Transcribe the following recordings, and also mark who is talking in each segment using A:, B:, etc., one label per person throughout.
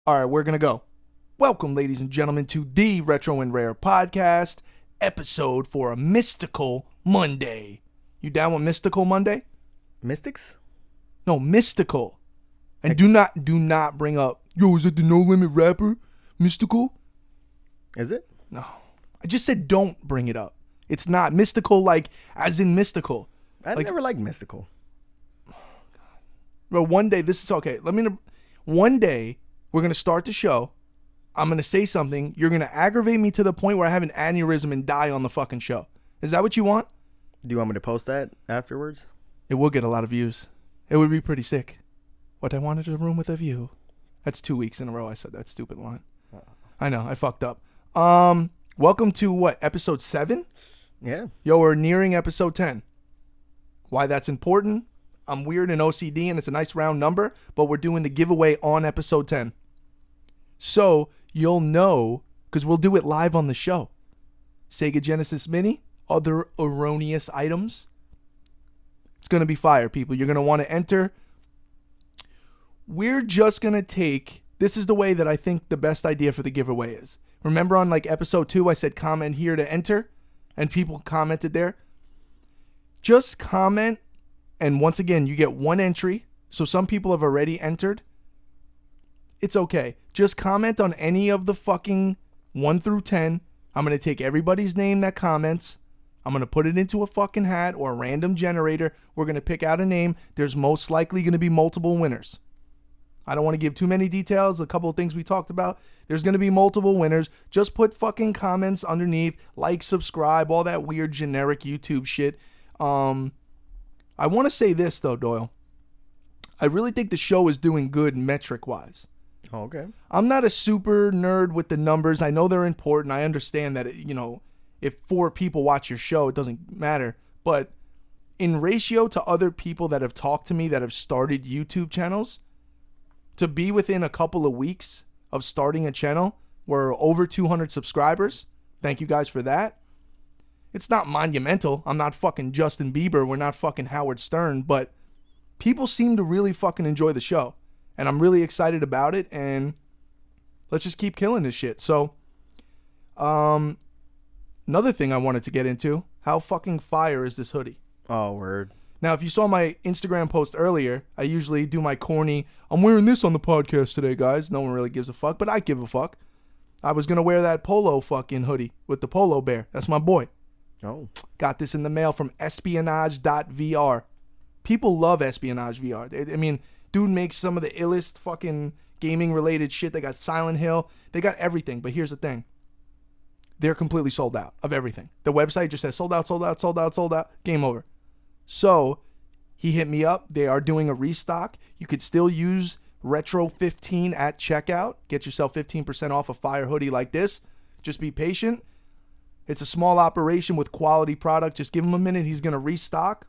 A: All right, we're going to go. Welcome, ladies and gentlemen, to the Retro and Rare Podcast episode for a Mystical Monday. You down with Mystical Monday?
B: Mystics?
A: No, Mystical. And do not bring up, yo, is it the No Limit rapper? Mystical?
B: Is it?
A: No. I just said don't bring it up. It's not Mystical like as in mystical.
B: I never liked Mystical.
A: Bro, one day, this is okay. One day, we're going to start the show. I'm going to say something. You're going to aggravate me to the point where I have an aneurysm and die on the fucking show. Is that what you want?
B: Do you want me to post that afterwards?
A: It will get a lot of views. It would be pretty sick. What I wanted is a room with a view. That's 2 weeks in a row I said that stupid line. I know, I fucked up. Welcome to what, episode 7?
B: Yeah.
A: Yo, we're nearing episode 10. Why that's important? I'm weird and OCD and it's a nice round number, but we're doing the giveaway on episode 10. So you'll know, because we'll do it live on the show. Sega Genesis Mini, other erroneous items. It's going to be fire, people. You're going to want to enter. We're just going to take, this is the way that I think the best idea for the giveaway is. Remember on like episode 2, I said comment here to enter, and people commented there. Just comment, and once again, you get one entry. So some people have already entered. It's okay. Just comment on any of the fucking 1 through 10. I'm going to take everybody's name that comments. I'm going to put it into a fucking hat or a random generator. We're going to pick out a name. There's most likely going to be multiple winners. I don't want to give too many details. A couple of things we talked about. There's going to be multiple winners. Just put fucking comments underneath. Like, subscribe, all that weird generic YouTube shit. I want to say this, though, Doyle. I really think the show is doing good metric-wise.
B: Oh, okay.
A: I'm not a super nerd with the numbers. I know they're important. I understand that, if 4 people watch your show, it doesn't matter. But in ratio to other people that have talked to me that have started YouTube channels, to be within a couple of weeks of starting a channel, we're over 200 subscribers. Thank you guys for that. It's not monumental. I'm not fucking Justin Bieber. We're not fucking Howard Stern. But people seem to really fucking enjoy the show. And I'm really excited about it. And let's just keep killing this shit. So, another thing I wanted to get into. How fucking fire is this hoodie?
B: Oh, word.
A: Now, if you saw my Instagram post earlier, I usually do my corny, I'm wearing this on the podcast today, guys. No one really gives a fuck, but I give a fuck. I was going to wear that polo fucking hoodie with the polo bear. That's my boy.
B: Oh.
A: Got this in the mail from espionage.vr. People love espionage VR. I mean, dude makes some of the illest fucking gaming related shit. They got Silent Hill. They got everything. But here's the thing. They're completely sold out of everything. The website just says sold out, sold out, sold out, sold out. Game over. So he hit me up. They are doing a restock. You could still use Retro15 at checkout. Get yourself 15% off a fire hoodie like this. Just be patient. It's a small operation with quality product. Just give him a minute. He's going to restock.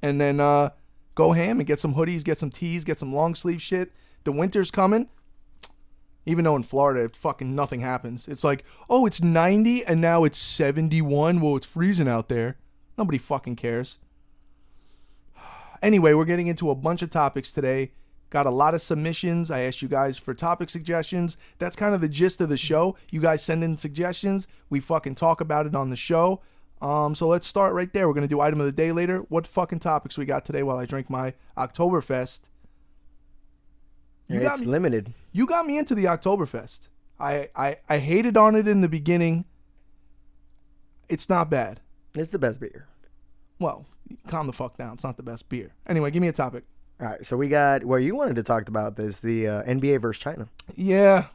A: And then go ham and get some hoodies, get some tees, get some long sleeve shit. The winter's coming. Even though in Florida, fucking nothing happens. It's like, oh, it's 90 and now it's 71. Well, it's freezing out there. Nobody fucking cares. Anyway, we're getting into a bunch of topics today. Got a lot of submissions. I asked you guys for topic suggestions. That's kind of the gist of the show. You guys send in suggestions. We fucking talk about it on the show. So let's start right there. We're going to do item of the day later. What fucking topics we got today while I drink my Oktoberfest?
B: It's limited.
A: You got me into the Oktoberfest. I hated on it in the beginning. It's not bad.
B: It's the best beer.
A: Well, calm the fuck down. It's not the best beer. Anyway, give me a topic.
B: All right, so we got, well, you wanted to talk about this, the NBA versus China.
A: Yeah.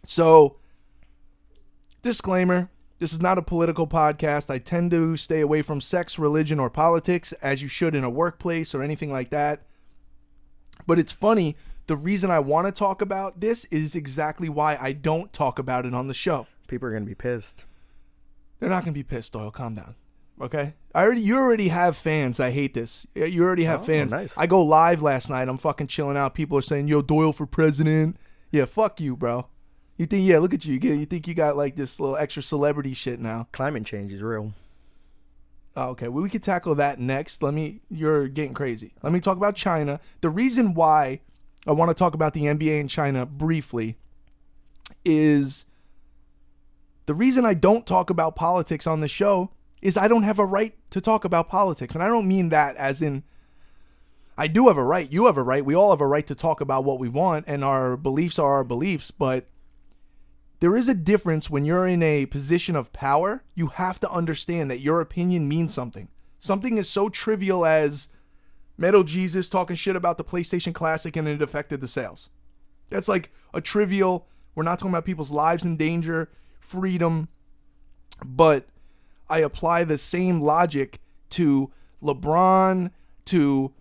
A: So, disclaimer, this is not a political podcast. I tend to stay away from sex, religion, or politics, as you should in a workplace or anything like that. But it's funny, the reason I want to talk about this is exactly why I don't talk about it on the show.
B: People are going to be pissed.
A: They're not going to be pissed, Doyle. Calm down. Okay? You already have fans. I hate this. You already have fans.
B: Nice.
A: I go live last night. I'm fucking chilling out. People are saying, yo, Doyle for president. Yeah, fuck you, bro. You think, yeah, look at you. You think you got like this little extra celebrity shit now.
B: Climate change is real.
A: Oh, okay, well, we could tackle that next. You're getting crazy. Let me talk about China. The reason why I want to talk about the NBA in China briefly, is the reason I don't talk about politics on the show is I don't have a right to talk about politics. And I don't mean that as in, I do have a right, you have a right, we all have a right to talk about what we want, and our beliefs are our beliefs, but there is a difference when you're in a position of power. You have to understand that your opinion means something. Something is so trivial as Metal Jesus talking shit about the PlayStation Classic and it affected the sales. That's like a trivial, we're not talking about people's lives in danger, freedom, but I apply the same logic to LeBron, to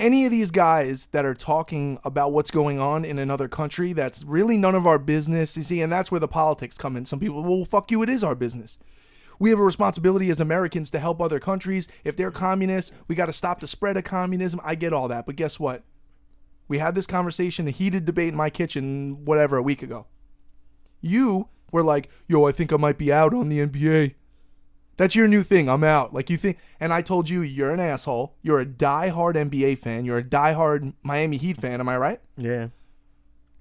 A: any of these guys that are talking about what's going on in another country that's really none of our business. You see, and that's where the politics come in. Some people, well, fuck you, it is our business. We have a responsibility as Americans to help other countries. If they're communists, we got to stop the spread of communism. I get all that, but guess what? We had this conversation, a heated debate in my kitchen, whatever, a week ago. You were like, yo, I think I might be out on the NBA. That's your new thing. I'm out. Like you think, and I told you, you're an asshole. You're a diehard NBA fan. You're a diehard Miami Heat fan. Am I right?
B: Yeah.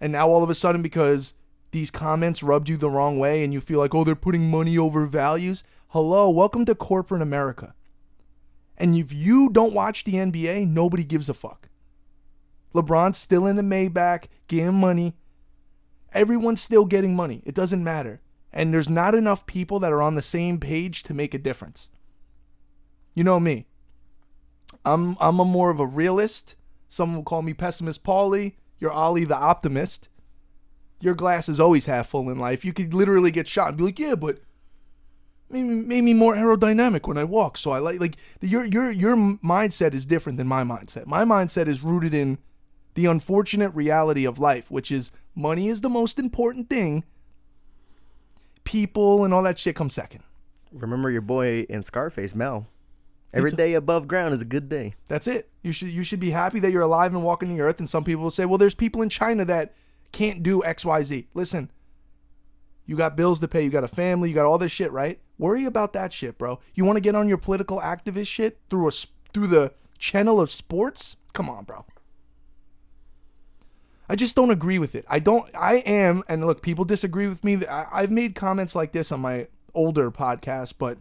A: And now all of a sudden, because these comments rubbed you the wrong way and you feel like, oh, they're putting money over values. Hello, welcome to corporate America. And if you don't watch the NBA, nobody gives a fuck. LeBron's still in the Maybach, getting money. Everyone's still getting money. It doesn't matter. And there's not enough people that are on the same page to make a difference. You know me. I'm a more of a realist. Some will call me Pessimist Paulie. You're Ollie the Optimist. Your glass is always half full in life. You could literally get shot and be like, yeah, but made me more aerodynamic when I walk. So I like your mindset is different than my mindset. My mindset is rooted in the unfortunate reality of life, which is money is the most important thing. People and all that shit come second.
B: Remember your boy in Scarface, Mel. Every day above ground is a good day.
A: That's it. You should be happy that you're alive and walking the earth. And some people will say, well, there's people in China that can't do X, Y, Z. Listen, you got bills to pay. You got a family. You got all this shit, right? Worry about that shit, bro. You want to get on your political activist shit through the channel of sports? Come on, bro. I just don't agree with it. And look, people disagree with me. I've made comments like this on my older podcast, but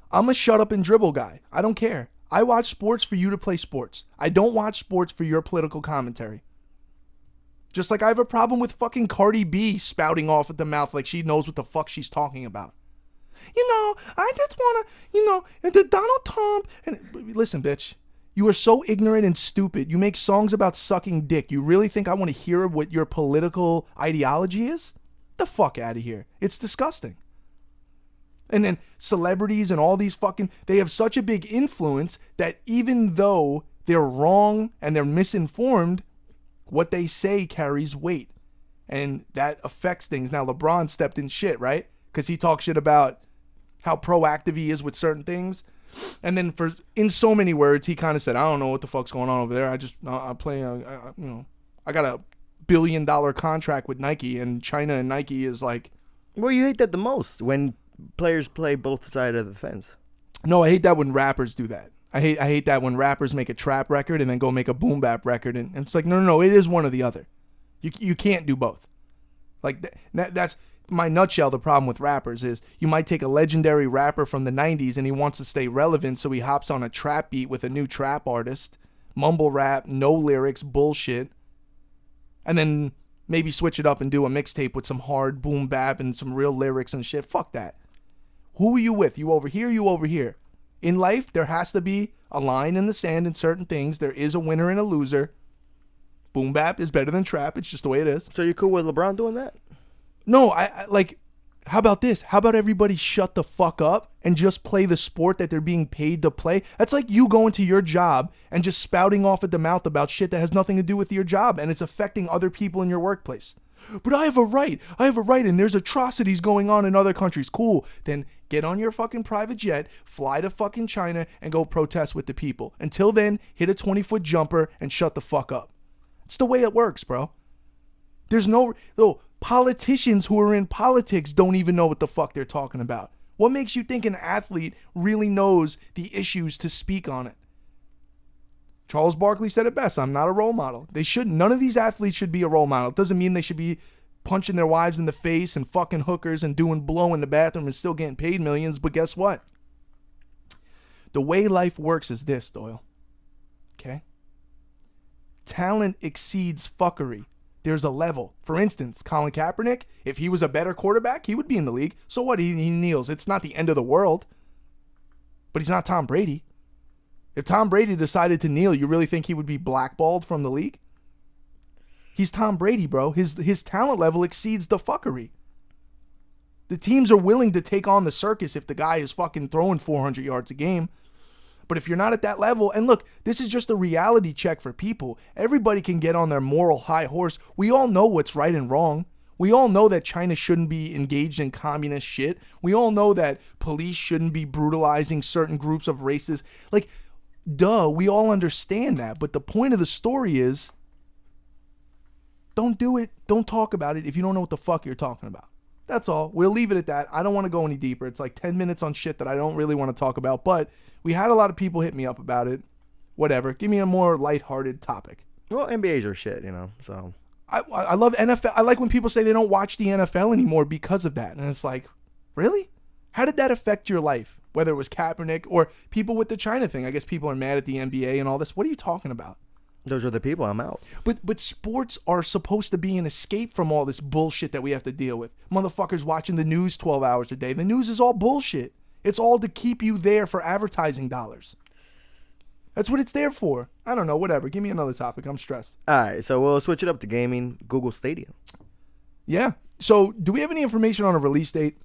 A: I'm a shut up and dribble guy. I don't care. I watch sports for you to play sports. I don't watch sports for your political commentary. Just like I have a problem with fucking Cardi B spouting off at the mouth like she knows what the fuck she's talking about. I just want to, and the Donald Trump. And listen, bitch. You are so ignorant and stupid. You make songs about sucking dick. You really think I want to hear what your political ideology is? The fuck out of here. It's disgusting. And then celebrities and all these they have such a big influence that even though they're wrong and they're misinformed, what they say carries weight. And that affects things. Now, LeBron stepped in shit, right? Because he talks shit about how proactive he is with certain things. And then in so many words, he kind of said, I don't know what the fuck's going on over there. I play, I got $1 billion contract with Nike, and China and Nike is like.
B: Well, you hate that the most when players play both sides of the fence.
A: No, I hate that when rappers do that. I hate that when rappers make a trap record and then go make a boom bap record. And it's like, no, it is one or the other. You can't do both. Like that's my nutshell. The problem with rappers is you might take a legendary rapper from the 90s and he wants to stay relevant, so he hops on a trap beat with a new trap artist, mumble rap, no lyrics, bullshit, and then maybe switch it up and do a mixtape with some hard boom bap and some real lyrics and shit. Fuck that. Who are you with? You over here, you over here. In life, there has to be a line in the sand in certain things. There is a winner and a loser. Boom bap is better than trap. It's just the way it is.
B: So you're cool with LeBron doing that?
A: No, I like, how about this? How about everybody shut the fuck up and just play the sport that they're being paid to play? That's like you going to your job and just spouting off at the mouth about shit that has nothing to do with your job and it's affecting other people in your workplace. But I have a right, and there's atrocities going on in other countries. Cool, then get on your fucking private jet, fly to fucking China, and go protest with the people. Until then, hit a 20-foot jumper and shut the fuck up. It's the way it works, bro. There's politicians who are in politics don't even know what the fuck they're talking about. What makes you think an athlete really knows the issues to speak on it? Charles Barkley said it best. I'm not a role model. None of these athletes should be a role model. It doesn't mean they should be punching their wives in the face and fucking hookers and doing blow in the bathroom and still getting paid millions. But guess what? The way life works is this, Doyle. Okay? Talent exceeds fuckery. There's a level. For instance, Colin Kaepernick, if he was a better quarterback, he would be in the league. So what? He kneels. It's not the end of the world. But he's not Tom Brady. If Tom Brady decided to kneel, you really think he would be blackballed from the league? He's Tom Brady, bro. His talent level exceeds the fuckery. The teams are willing to take on the circus if the guy is fucking throwing 400 yards a game. But if you're not at that level, and look, this is just a reality check for people. Everybody can get on their moral high horse. We all know what's right and wrong. We all know that China shouldn't be engaged in communist shit. We all know that police shouldn't be brutalizing certain groups of races. Like, duh, we all understand that. But the point of the story is, don't do it. Don't talk about it if you don't know what the fuck you're talking about. That's all. We'll leave it at that. I don't want to go any deeper. It's like 10 minutes on shit that I don't really want to talk about. But we had a lot of people hit me up about it. Whatever. Give me a more lighthearted topic.
B: Well, NBA's are shit, so.
A: I love NFL. I like when people say they don't watch the NFL anymore because of that. And it's like, really? How did that affect your life? Whether it was Kaepernick or people with the China thing. I guess people are mad at the NBA and all this. What are you talking about?
B: Those are the people. I'm out.
A: But sports are supposed to be an escape from all this bullshit that we have to deal with. Motherfuckers watching the news 12 hours a day. The news is all bullshit. It's all to keep you there for advertising dollars. That's what it's there for. I don't know. Whatever. Give me another topic. I'm stressed.
B: All right. So we'll switch it up to gaming. Google Stadia.
A: Yeah. So do we have any information on a release date?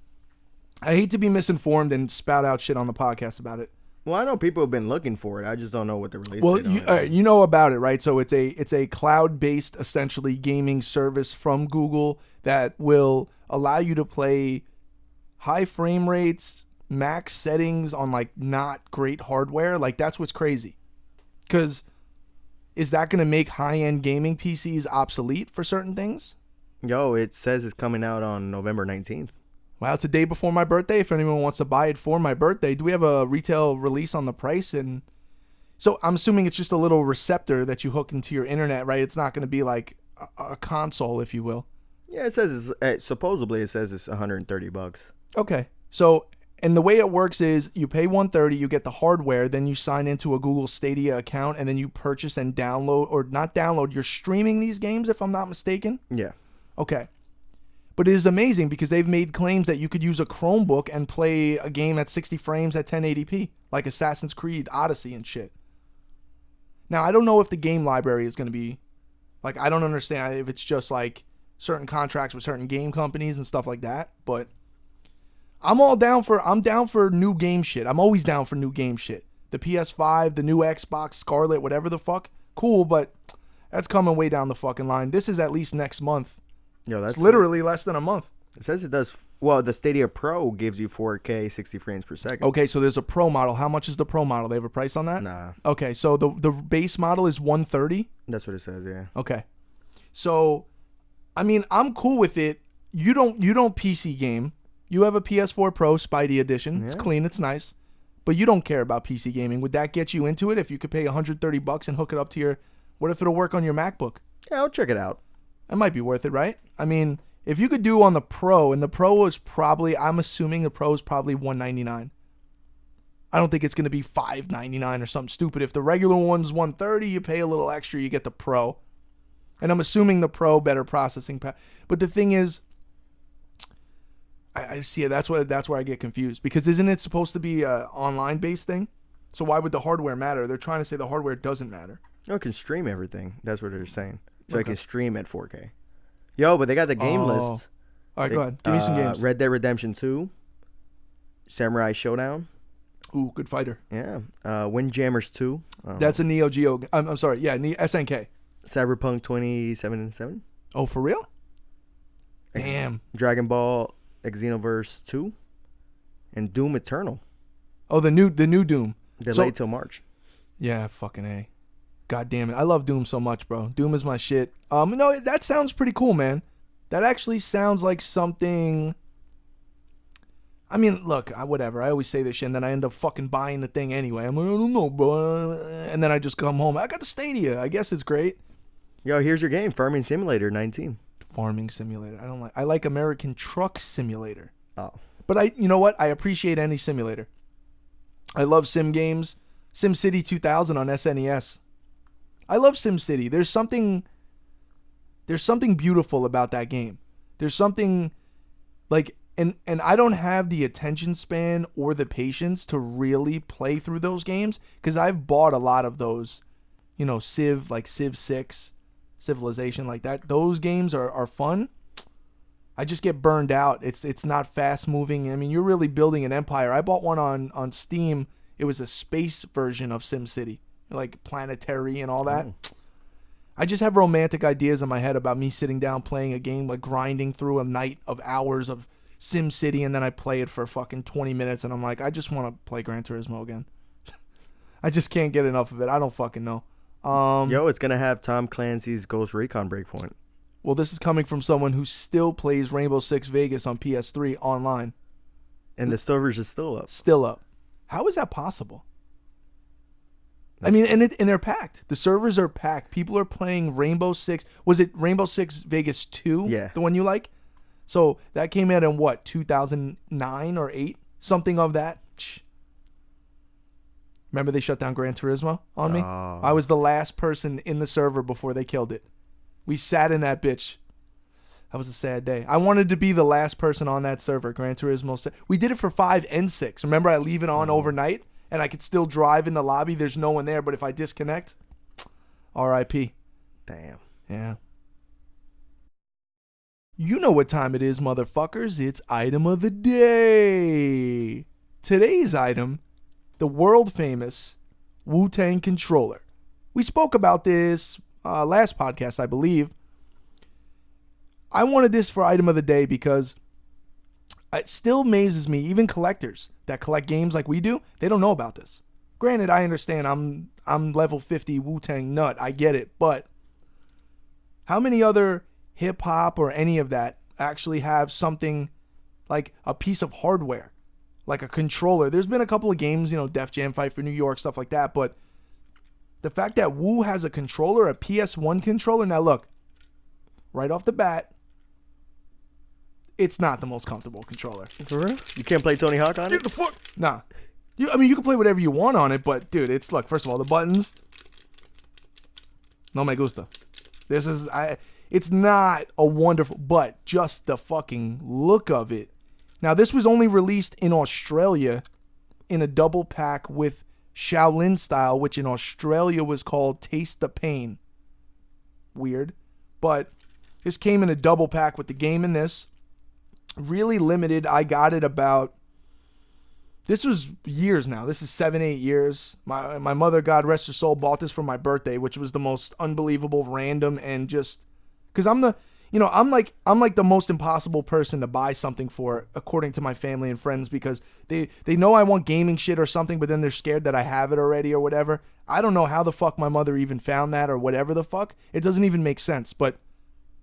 A: I hate to be misinformed and spout out shit on the podcast about it.
B: Well, I know people have been looking for it. I just don't know what the release date is.
A: Well, you know about it, right? So it's a cloud-based, essentially, gaming service from Google that will allow you to play high frame rates, max settings on, like, not great hardware. Like, that's what's crazy. Because is that going to make high-end gaming PCs obsolete for certain things?
B: Yo, it says it's coming out on November 19th.
A: Wow, it's a day before my birthday. If anyone wants to buy it for my birthday, do we have a retail release on the price? And so I'm assuming it's just a little receptor that you hook into your internet, right? It's not going to be like a console, if you will.
B: Yeah, it says supposedly it says it's $130.
A: Okay. So, and the way it works is you pay $130, you get the hardware, then you sign into a Google Stadia account, and then you purchase and download, or not download, you're streaming these games, if I'm not mistaken?
B: Yeah.
A: Okay. But it is amazing because they've made claims that you could use a Chromebook and play a game at 60 frames at 1080p, like Assassin's Creed Odyssey and shit. Now, I don't know if the game library is going to be, like, I don't understand if it's just like certain contracts with certain game companies and stuff like that, but I'm down for new game shit. I'm always down for new game shit. The PS5, the new Xbox, Scarlet, whatever the fuck, cool, but that's coming way down the fucking line. This is at least next month.
B: Yo, that's
A: it's literally less than a month.
B: It says it does. Well, the Stadia Pro gives you 4K 60 frames per second.
A: Okay, so there's a Pro model. How much is the Pro model? They have a price on that?
B: Nah.
A: Okay, so the base model is 130.
B: That's what it says, yeah.
A: Okay. So, I mean, I'm cool with it. You don't PC game. You have a PS4 Pro Spidey edition. Yeah. It's clean, it's nice. But you don't care about PC gaming. Would that get you into it if you could pay $130 and hook it up to your, what if it'll work on your MacBook?
B: Yeah, I'll check it out.
A: It might be worth it, right? I mean, if you could do on the Pro, and the Pro is probably, I'm assuming the Pro is probably $199. I don't think it's going to be $599 or something stupid. If the regular one's $130, you pay a little extra, you get the Pro. And I'm assuming the Pro better processing power. But the thing is, I see it. That's where I get confused. Because isn't it supposed to be an online-based thing? So why would the hardware matter? They're trying to say the hardware doesn't matter.
B: No, it can stream everything. That's what they're saying. So I can stream at 4K. Yo, but they got the game list.
A: All right, go ahead. Give me some games.
B: Red Dead Redemption 2. Samurai Showdown.
A: Ooh, good fighter.
B: Yeah. Windjammers 2.
A: That's a Neo Geo. I'm sorry. Yeah, SNK.
B: Cyberpunk 2077.
A: Oh, for real? Damn.
B: Dragon Ball Xenoverse 2. And Doom Eternal.
A: Oh, the new Doom.
B: Delayed till March.
A: Yeah, fucking A. God damn it. I love Doom so much, bro. Doom is my shit. No, that sounds pretty cool, man. That actually sounds like something. I mean, look, whatever. I always say this shit, and then I end up fucking buying the thing anyway. I'm like, I don't know, bro. And then I just come home. I got the Stadia. I guess it's great.
B: Yo, here's your game, Farming Simulator 19.
A: Farming Simulator. I like American Truck Simulator.
B: Oh.
A: But you know what? I appreciate any simulator. I love sim games. SimCity 2000 on SNES. I love SimCity. There's something beautiful about that game. There's something like, and I don't have the attention span or the patience to really play through those games because I've bought a lot of those, Civ, like Civ 6, Civilization, like that. Those games are fun. I just get burned out. It's not fast moving. I mean, you're really building an empire. I bought one on Steam. It was a space version of SimCity, like planetary and all that. I just have romantic ideas in my head about me sitting down playing a game, like grinding through a night of hours of SimCity, and then I play it for fucking 20 minutes, and I'm like, I just want to play Gran Turismo again. I just can't get enough of it. I don't fucking know.
B: Yo, it's gonna have Tom Clancy's Ghost Recon Breakpoint.
A: Well, this is coming from someone who still plays Rainbow Six Vegas on PS3 online.
B: And the servers is still up.
A: Still up. How is that possible? I mean, and they're packed. The servers are packed. People are playing Rainbow Six. Was it Rainbow Six Vegas 2?
B: Yeah.
A: The one you like? So that came out in what, 2009 or 8? Something of that. Remember they shut down Gran Turismo on me?
B: Oh.
A: I was the last person in the server before they killed it. We sat in that bitch. That was a sad day. I wanted to be the last person on that server, Gran Turismo. We did it for 5 and 6. Remember, I leave it on overnight, and I could still drive in the lobby. There's no one there, but if I disconnect, R.I.P.
B: Damn.
A: Yeah. You know what time it is, motherfuckers. It's item of the day. Today's item, the world-famous Wu-Tang controller. We spoke about this last podcast, I believe. I wanted this for item of the day because it still amazes me, even collectors that collect games like we do, they don't know about this. Granted, I understand I'm level 50 Wu-Tang nut. I get it. But how many other hip-hop or any of that actually have something like a piece of hardware, like a controller? There's been a couple of games, Def Jam Fight for New York, stuff like that. But the fact that Wu has a controller, a PS1 controller. Now, look, right off the bat, it's not the most comfortable controller.
B: For real? You can't play Tony Hawk on
A: Get
B: it?
A: the fuck. Nah. You can play whatever you want on it, but dude, look, first of all, the buttons. No me gusta. It's not a wonderful, but just the fucking look of it. Now, this was only released in Australia in a double pack with Shaolin style, which in Australia was called Taste the Pain. Weird. But this came in a double pack with the game in this. Really limited. I got it about, this was years now. This is 7-8 years. My mother, God rest her soul, bought this for my birthday, which was the most unbelievable, random, and just, because I'm like the most impossible person to buy something for, according to my family and friends, because they know I want gaming shit or something, but then they're scared that I have it already or whatever. I don't know how the fuck my mother even found that or whatever the fuck. It doesn't even make sense, but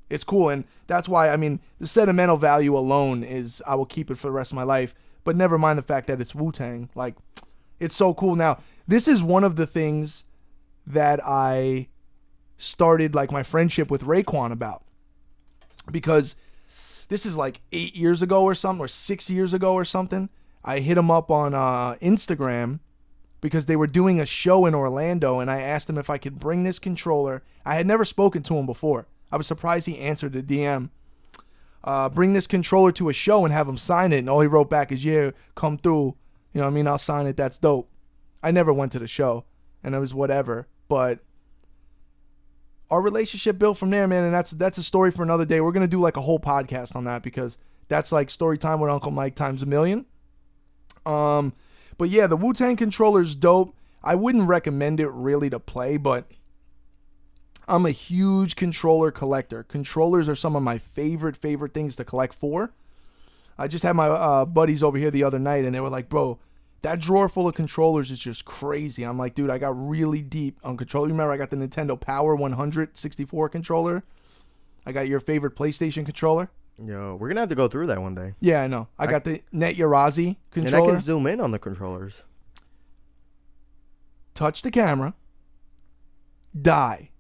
A: it's cool. And that's why, the sentimental value alone is I will keep it for the rest of my life, but never mind the fact that it's Wu-Tang. Like, it's so cool. Now, this is one of the things that I started like my friendship with Raekwon about. Because this is like 8 years ago or something, or 6 years ago or something. I hit him up on Instagram because they were doing a show in Orlando, and I asked him if I could bring this controller. I had never spoken to him before. I was surprised he answered the DM. Bring this controller to a show and have him sign it. And all he wrote back is, yeah, come through. You know what I mean? I'll sign it. That's dope. I never went to the show, and it was whatever. But our relationship built from there, man, and that's a story for another day. We're going to do like a whole podcast on that because that's like story time with Uncle Mike times a million. But yeah, the Wu-Tang controller's dope. I wouldn't recommend it really to play, but I'm a huge controller collector. Controllers are some of my favorite things to collect for. I just had my buddies over here the other night, and they were like, bro, that drawer full of controllers is just crazy. I'm like, dude, I got really deep on controller. Remember, I got the Nintendo Power 100 64 controller. I got your favorite PlayStation controller.
B: Yo, we're gonna have to go through that one day.
A: Yeah, I know. I got the Net Yarazi controller.
B: And I can zoom in on the controllers.
A: Touch the camera. Die.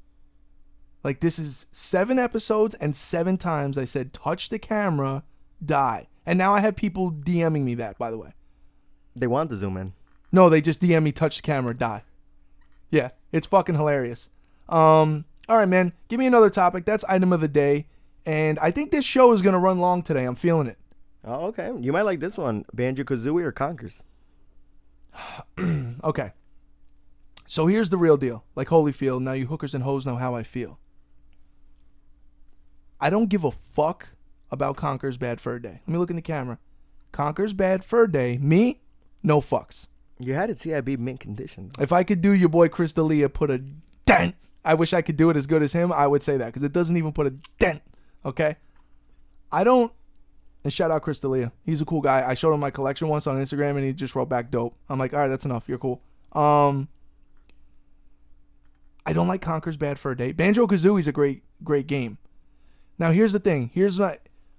A: Like, this is 7 episodes and 7 times I said, touch the camera, die. And now I have people DMing me that, by the way.
B: They want to zoom in.
A: No, they just DM me, touch the camera, die. Yeah, it's fucking hilarious. All right, man. Give me another topic. That's item of the day. And I think this show is going to run long today. I'm feeling it.
B: Oh, okay. You might like this one. Banjo-Kazooie or Conkers?
A: Okay. So here's the real deal. Like Holyfield, now you hookers and hoes know how I feel. I don't give a fuck about Conker's Bad Fur Day. Let me look in the camera. Conker's Bad Fur Day. Me? No fucks.
B: You had it CIB mint condition.
C: Oh.
A: If I could do your boy Chris D'Elia put a dent, I wish I could do it as good as him, I would say that. Because it doesn't even put a dent. Okay? I don't... And shout out Chris D'Elia. He's a cool guy. I showed him my collection once on Instagram and he just wrote back dope. I'm like, all right, that's enough. You're cool. I don't like Conker's Bad Fur Day. Banjo-Kazooie is a great game. Now, here's the thing.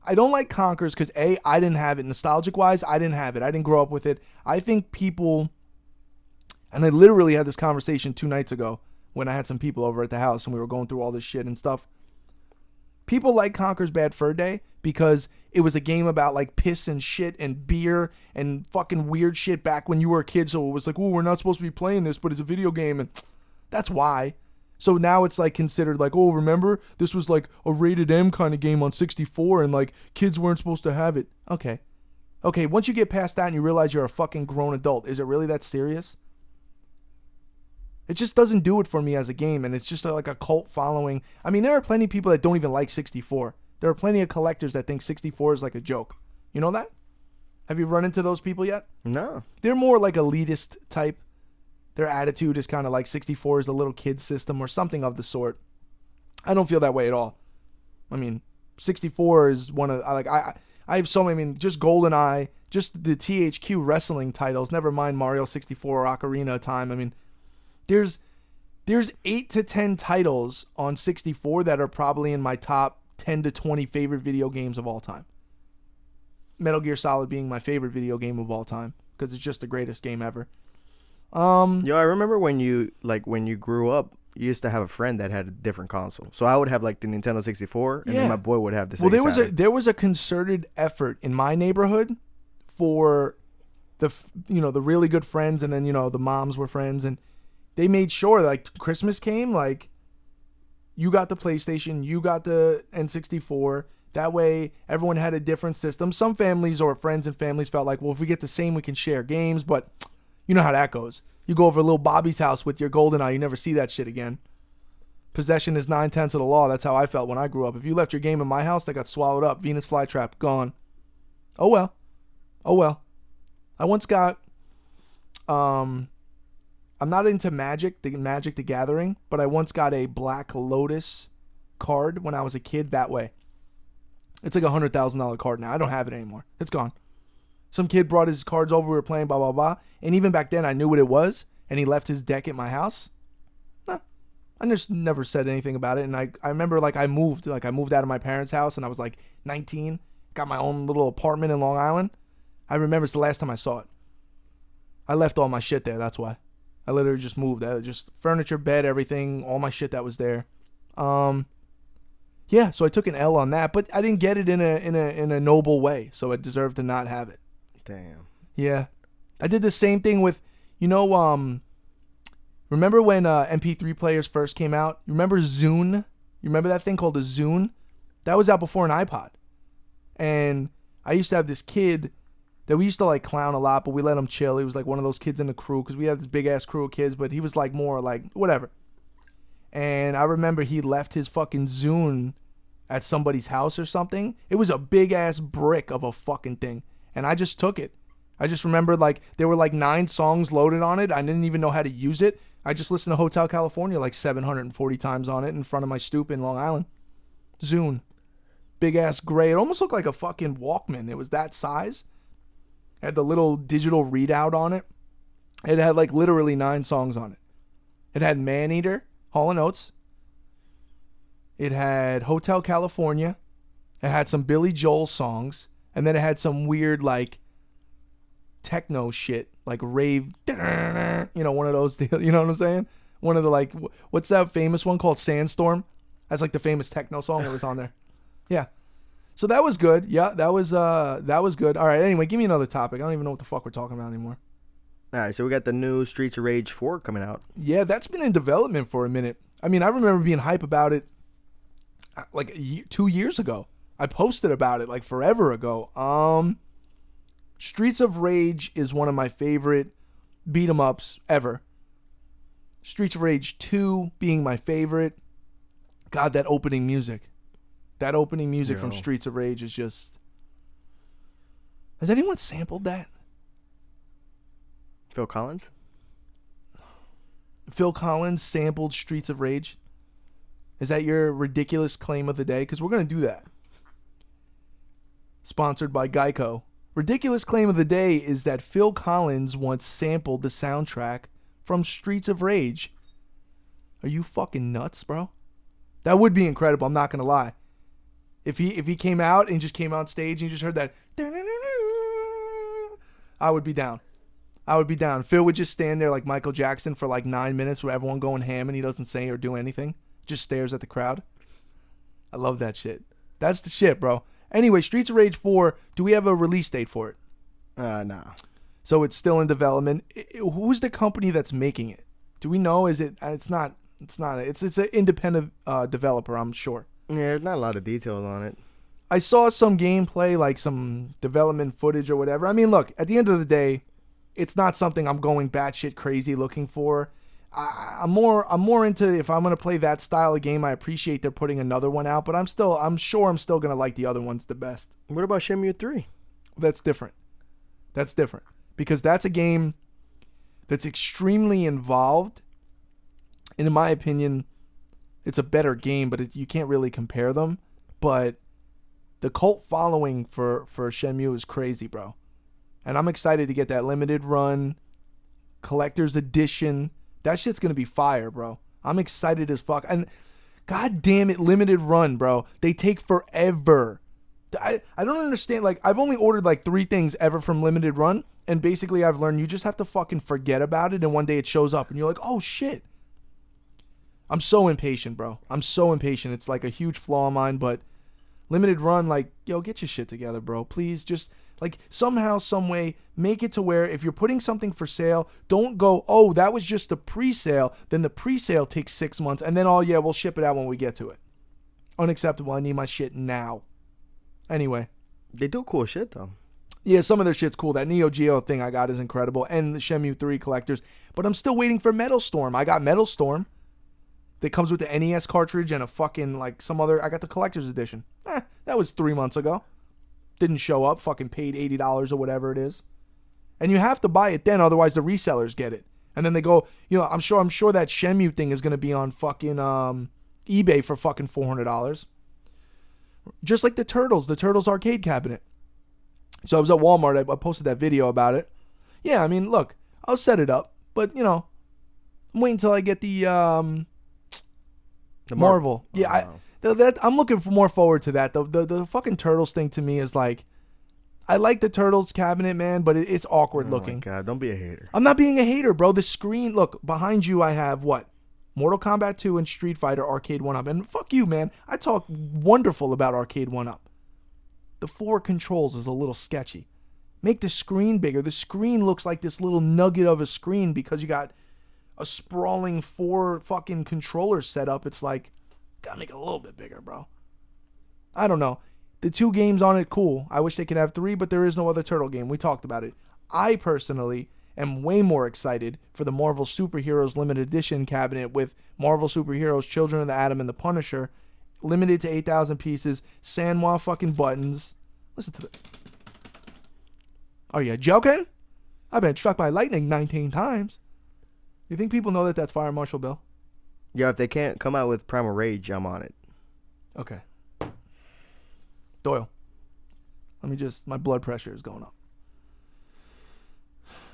A: I don't like Conker's because, A, I didn't have it. Nostalgic-wise, I didn't have it. I didn't grow up with it. I think people, and I literally had this conversation 2 nights ago when I had some people over at the house and we were going through all this shit and stuff. People like Conker's Bad Fur Day because it was a game about, like, piss and shit and beer and fucking weird shit back when you were a kid. So it was like, oh, we're not supposed to be playing this, but it's a video game. And that's why. So now it's like considered like, oh, remember? This was like a rated M kind of game on 64 and like kids weren't supposed to have it. Okay, once you get past that and you realize you're a fucking grown adult, is it really that serious? It just doesn't do it for me as a game, and it's just like a cult following. I mean, there are plenty of people that don't even like 64. There are plenty of collectors that think 64 is like a joke. You know that? Have you run into those people yet?
B: No.
A: They're more like elitist type. Their attitude is kind of like 64 is a little kid system or something of the sort. I don't feel that way at all. I mean, 64 is one of, I have so many, I mean, just GoldenEye, just the THQ wrestling titles, never mind Mario 64 or Ocarina of Time. I mean, there's 8 to 10 titles on 64 that are probably in my top 10 to 20 favorite video games of all time. Metal Gear Solid being my favorite video game of all time because it's just the greatest game ever.
B: Yo, I remember when you grew up, you used to have a friend that had a different console. So I would have like the Nintendo 64, and then my boy would have the Sega Saturn.
A: There was a concerted effort in my neighborhood for the really good friends, and then the moms were friends, and they made sure like Christmas came, like you got the PlayStation, you got the N64. That way, everyone had a different system. Some families or friends and families felt like, well, if we get the same, we can share games, but you know how that goes. You go over to little Bobby's house with your GoldenEye, you never see that shit again. Possession is 9/10 of the law. That's how I felt when I grew up. If you left your game in my house, that got swallowed up. Venus flytrap, gone. Oh well. I once got, I'm not into Magic the Gathering, but I once got a Black Lotus card when I was a kid that way. It's like $100,000 card now. I don't have it anymore. It's gone. Some kid brought his cards over, we were playing, blah, blah, blah. And even back then, I knew what it was, and he left his deck at my house. I just never said anything about it. And I remember, I moved out of my parents' house, and I was, 19, got my own little apartment in Long Island. I remember it's the last time I saw it. I left all my shit there, that's why. I literally just moved. Just furniture, bed, everything, all my shit that was there. Yeah, so I took an L on that, but I didn't get it in a noble way, so I deserved to not have it.
B: Damn.
A: Yeah. I did the same thing with, remember when MP3 players first came out? You remember Zune? You remember that thing called a Zune? That was out before an iPod. And I used to have this kid that we used to clown a lot, but we let him chill. He was one of those kids in the crew because we had this big ass crew of kids, but he was more whatever. And I remember he left his fucking Zune at somebody's house or something. It was a big ass brick of a fucking thing. And I just took it. I just remember there were 9 songs loaded on it. I didn't even know how to use it. I just listened to Hotel California 740 times on it in front of my stoop in Long Island. Zune. Big ass gray. It almost looked like a fucking Walkman. It was that size. It had the little digital readout on it. It had literally 9 songs on it. It had Maneater, Hall & Oates. It had Hotel California. It had some Billy Joel songs, and then it had some weird like techno shit, like rave, one of those deals. You know what I'm saying? One of the like, what's that famous one called Sandstorm? That's like the famous techno song that was on there. Yeah. So that was good. Yeah, that was good. All right. Anyway, give me another topic. I don't even know what the fuck we're talking about anymore.
B: All right. So we got the new Streets of Rage 4 coming out.
A: Yeah, that's been in development for a minute. I mean, I remember being hype about it like 2 years ago. I posted about it like forever ago. Streets of Rage is one of my favorite beat 'em ups ever. Streets of Rage 2 being my favorite. God, that opening music. That opening music from Streets of Rage is just... Has anyone sampled that?
B: Phil Collins?
A: Phil Collins sampled Streets of Rage? Is that your ridiculous claim of the day? Because we're going to do that. Sponsored by Geico. Ridiculous claim of the day is that Phil Collins once sampled the soundtrack from Streets of Rage. Are you fucking nuts, bro? That would be incredible, I'm not going to lie. If he came out and just came on stage and you just heard that, I would be down. I would be down. Phil would just stand there like Michael Jackson for like 9 minutes with everyone going ham and he doesn't say or do anything. Just stares at the crowd. I love that shit. That's the shit, bro. Anyway, Streets of Rage 4, do we have a release date for it?
B: Nah.
A: So it's still in development. Who's the company that's making it? Do we know? Is it? It's not. It's an independent developer, I'm sure.
B: Yeah, there's not a lot of details on it.
A: I saw some gameplay, like some development footage or whatever. I mean, look, at the end of the day, it's not something I'm going batshit crazy looking for. I'm more into, if I'm gonna play that style of game, I appreciate they're putting another one out, but I'm sure I'm still gonna like the other ones the best.
B: What about Shenmue 3?
A: That's different. Because that's a game that's extremely involved, and in my opinion, it's a better game, but you can't really compare them. But the cult following for Shenmue is crazy, bro. And I'm excited to get that limited run, collector's edition. That shit's going to be fire, bro. I'm excited as fuck. And god damn it, limited run, bro. They take forever. I don't understand. Like, I've only ordered like 3 things ever from limited run. And basically I've learned you just have to fucking forget about it. And one day it shows up and you're like, oh shit. I'm so impatient, bro. I'm so impatient. It's like a huge flaw of mine, but limited run, like, yo, get your shit together, bro. Please just, like, somehow, some way, make it to where if you're putting something for sale, don't go, oh, that was just the pre-sale. Then the pre-sale takes 6 months, and then, oh, yeah, we'll ship it out when we get to it. Unacceptable. I need my shit now. Anyway.
B: They do cool shit, though.
A: Yeah, some of their shit's cool. That Neo Geo thing I got is incredible, and the Shenmue 3 collectors. But I'm still waiting for Metal Storm. I got Metal Storm. That comes with the NES cartridge and a fucking, like, some other... I got the collector's edition. That was 3 months ago. Didn't show up. Fucking paid $80 or whatever it is. And you have to buy it then, otherwise the resellers get it. And then they go... You know, I'm sure that Shenmue thing is going to be on fucking eBay for fucking $400. Just like the Turtles arcade cabinet. So I was at Walmart. I posted that video about it. Yeah, I mean, look. I'll set it up. But, you know... I'm waiting until I get the Marvel. Yeah, I'm looking more forward to that. The fucking Turtles thing to me is like, I like the Turtles cabinet, man, but it's awkward looking.
B: Oh my God, don't be a hater.
A: I'm not being a hater, bro. The screen, look, behind you I have what? Mortal Kombat 2 and Street Fighter Arcade 1-Up. And fuck you, man. I talk wonderful about Arcade 1-Up. The 4 controls is a little sketchy. Make the screen bigger. The screen looks like this little nugget of a screen because you got a sprawling 4 fucking controllers set up. It's like, gotta make it a little bit bigger, bro. I don't know. The 2 games on it, cool. I wish they could have 3, but there is no other Turtle game. We talked about it. I personally am way more excited for the Marvel Superheroes limited edition cabinet with Marvel Superheroes, Children of the Atom, and the Punisher, limited to 8,000 pieces, Sanwa fucking buttons. Listen to the... Are you joking? I've been struck by lightning 19 times. You think people know that that's Fire Marshal Bill?
B: Yeah, if they can't come out with Primal Rage, I'm on it.
A: Okay. Doyle. My blood pressure is going up.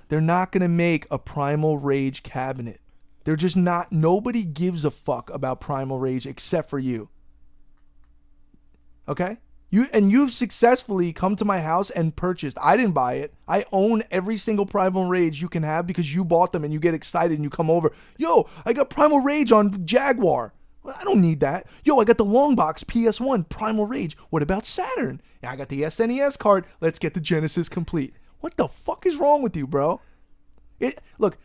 A: They're not going to make a Primal Rage cabinet. They're just not. Nobody gives a fuck about Primal Rage except for you. Okay? You've successfully come to my house and purchased. I didn't buy it. I own every single Primal Rage you can have because you bought them and you get excited and you come over. Yo, I got Primal Rage on Jaguar. Well, I don't need that. Yo, I got the long box PS1 Primal Rage. What about Saturn? Yeah, I got the SNES card. Let's get the Genesis complete. What the fuck is wrong with you, bro? Look,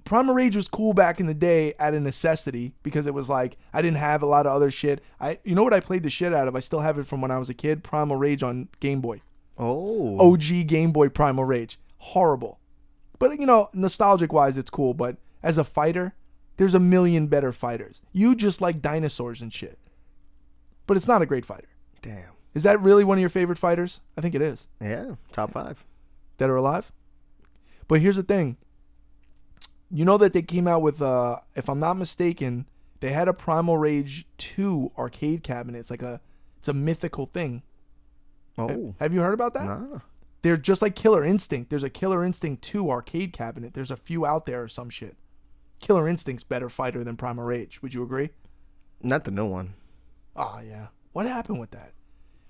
A: Primal Rage was cool back in the day at a necessity because it was like I didn't have a lot of other shit. You know what I played the shit out of? I still have it from when I was a kid. Primal Rage on Game Boy.
B: Oh.
A: OG Game Boy Primal Rage. Horrible. But nostalgic wise, it's cool. But as a fighter, there's a million better fighters. You just like dinosaurs and shit. But it's not a great fighter.
B: Damn.
A: Is that really one of your favorite fighters? I think it is.
B: Yeah, top 5.
A: Dead or alive? But here's the thing. You know that they came out with, if I'm not mistaken, they had a Primal Rage 2 arcade cabinet. It's a mythical thing.
B: Oh.
A: Have you heard about that?
B: Nah.
A: They're just like Killer Instinct. There's a Killer Instinct 2 arcade cabinet. There's a few out there or some shit. Killer Instinct's better fighter than Primal Rage. Would you agree?
B: Not the new one.
A: Oh, yeah. What happened with that?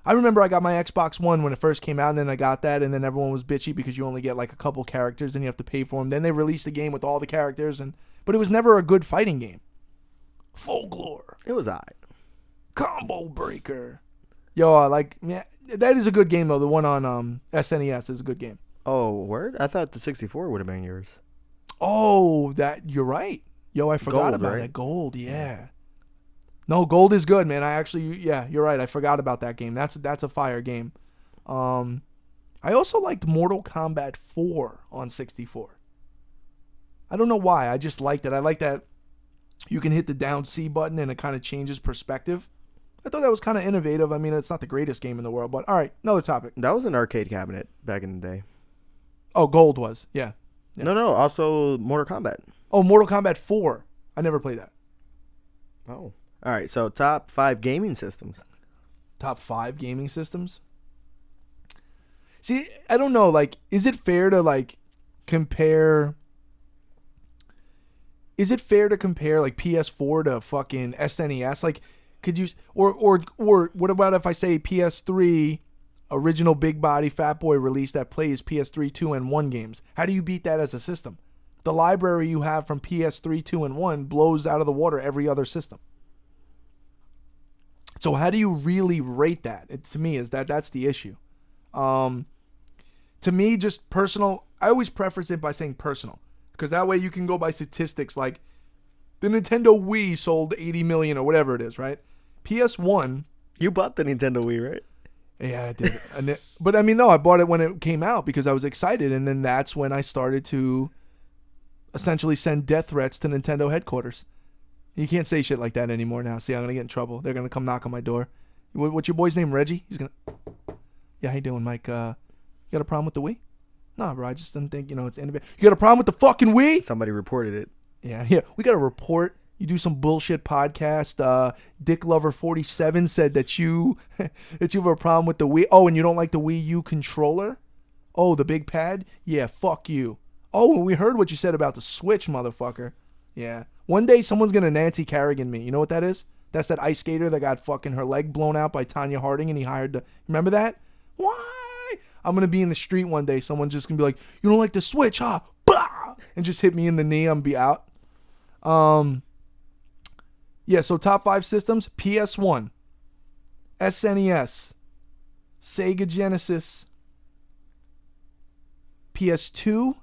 A: I remember I got my Xbox One when it first came out, and then I got that, and then everyone was bitchy because you only get like a couple characters and you have to pay for them. Then they released a game with all the characters, but it was never a good fighting game. Folklore.
B: It was alright.
A: Combo Breaker. Yo, that is a good game though. The one on SNES is a good game.
B: Oh, word? I thought the 64 would have been yours.
A: Oh, you're right. Yo, I forgot
B: Gold,
A: about
B: right?
A: that. Gold, yeah. No, Gold is good, man. You're right. I forgot about that game. That's a fire game. I also liked Mortal Kombat 4 on 64. I don't know why. I just liked it. I like that you can hit the down C button and it kind of changes perspective. I thought that was kind of innovative. I mean, it's not the greatest game in the world, but all right, another topic.
B: That was an arcade cabinet back in the day.
A: Oh, Gold was. Yeah.
B: No. Also, Mortal Kombat.
A: Oh, Mortal Kombat 4. I never played that.
B: Oh. All right, so top 5 gaming systems.
A: Top 5 gaming systems? See, I don't know. Like, is it fair to compare? Is it fair to compare like PS4 to fucking SNES? Like, could you or what about if I say PS3 original big body fat boy release that plays PS3 2 and 1 games? How do you beat that as a system? The library you have from PS3 2 and 1 blows out of the water every other system. So how do you really rate that? To me, that's the issue. To me, just personal. I always preface it by saying personal, because that way you can go by statistics. Like the Nintendo Wii sold 80 million or whatever it is, right? PS1.
B: You bought the Nintendo Wii, right?
A: Yeah, I did. But I mean, no, I bought it when it came out because I was excited, and then that's when I started to essentially send death threats to Nintendo headquarters. You can't say shit like that anymore now. See, I'm going to get in trouble. They're going to come knock on my door. What's your boy's name, Reggie? He's going to... Yeah, how you doing, Mike? You got a problem with the Wii? No, bro, I just didn't think, it's innovative. You got a problem with the fucking Wii?
B: Somebody reported it.
A: Yeah. We got a report. You do some bullshit podcast. Dick Lover 47 said that you have a problem with the Wii. Oh, and you don't like the Wii U controller? Oh, the big pad? Yeah, fuck you. Oh, and we heard what you said about the Switch, motherfucker. Yeah. One day someone's going to Nancy Kerrigan me. You know what that is? That's that ice skater that got fucking her leg blown out by Tanya Harding and he hired remember that? Why? I'm going to be in the street one day. Someone's just going to be like, you don't like the Switch, huh? Bah! And just hit me in the knee. I'm be out. Yeah, so top 5 systems. PS1. SNES. Sega Genesis. PS2.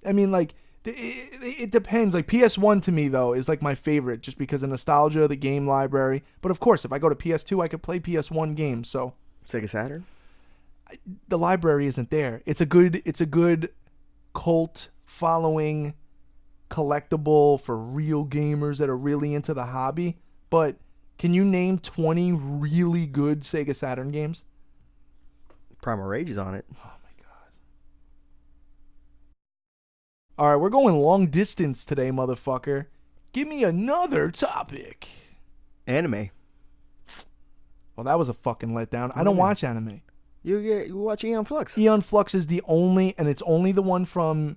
A: I mean, like... It depends. Like PS1 to me though is like my favorite just because of nostalgia, the game library. But of course, if I go to PS2, I could play PS1 games. So
B: Sega Saturn.
A: The library isn't there. It's a good cult following collectible for real gamers that are really into the hobby. But can you name 20 really good Sega Saturn games?
B: Primal Rage is on it.
A: All right, we're going long distance today, motherfucker. Give me another topic.
B: Anime.
A: Well, that was a fucking letdown. I don't watch anime.
B: You watch Aeon Flux.
A: Aeon Flux is the only, and it's only the one from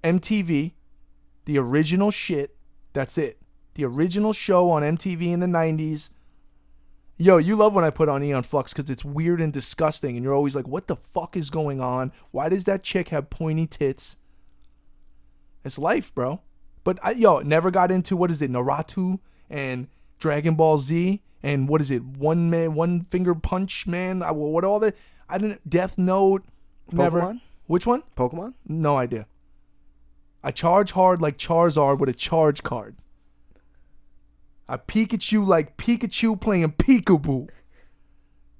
A: MTV, the original shit. That's it. The original show on MTV in the 90s. Yo, you love when I put on Aeon Flux because it's weird and disgusting, and you're always like, what the fuck is going on? Why does that chick have pointy tits? It's life, bro. But never got into, what is it, Naruto and Dragon Ball Z and what is it, one finger punch man? What all that? I didn't, Death Note, never.
B: Pokemon?
A: Which one?
B: Pokemon?
A: No idea. I charge hard like Charizard with a charge card. I Pikachu like Pikachu playing peekaboo.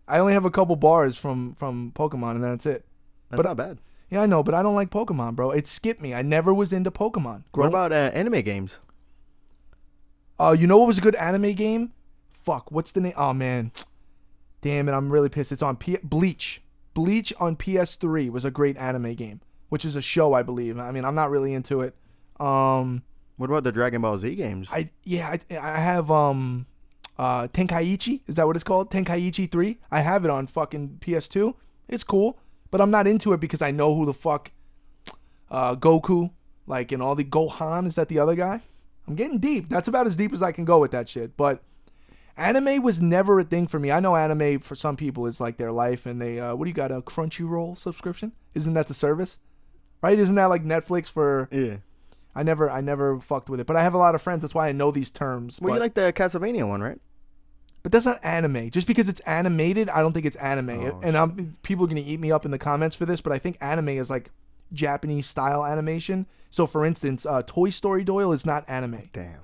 A: I only have a couple bars from Pokemon and that's it.
B: That's not bad.
A: Yeah, I know, but I don't like Pokemon, bro. It skipped me. I never was into Pokemon.
B: What about anime games?
A: You know what was a good anime game? Fuck, what's the name? Oh, man. Damn it, I'm really pissed. It's on Bleach. Bleach on PS3 was a great anime game, which is a show, I believe. I mean, I'm not really into it.
B: What about the Dragon Ball Z games?
A: I have Tenkaichi. Is that what it's called? Tenkaichi 3. I have it on fucking PS2. It's cool, but I'm not into it because I know who the fuck Goku, like, and all the Gohan. Is that the other guy? I'm getting deep. That's about as deep as I can go with that shit. But anime was never a thing for me. I know anime for some people is like their life, and they what do you got, a Crunchyroll subscription? Isn't that the service? Right? Isn't that like Netflix for?
B: Yeah.
A: I never fucked with it, but I have a lot of friends. That's why I know these terms.
B: Well, you like the Castlevania one, right?
A: But that's not anime. Just because it's animated, I don't think it's anime.
B: Oh,
A: and people are gonna eat me up in the comments for this, but I think anime is like Japanese style animation. So, for instance, Toy Story Doyle is not anime.
B: Damn.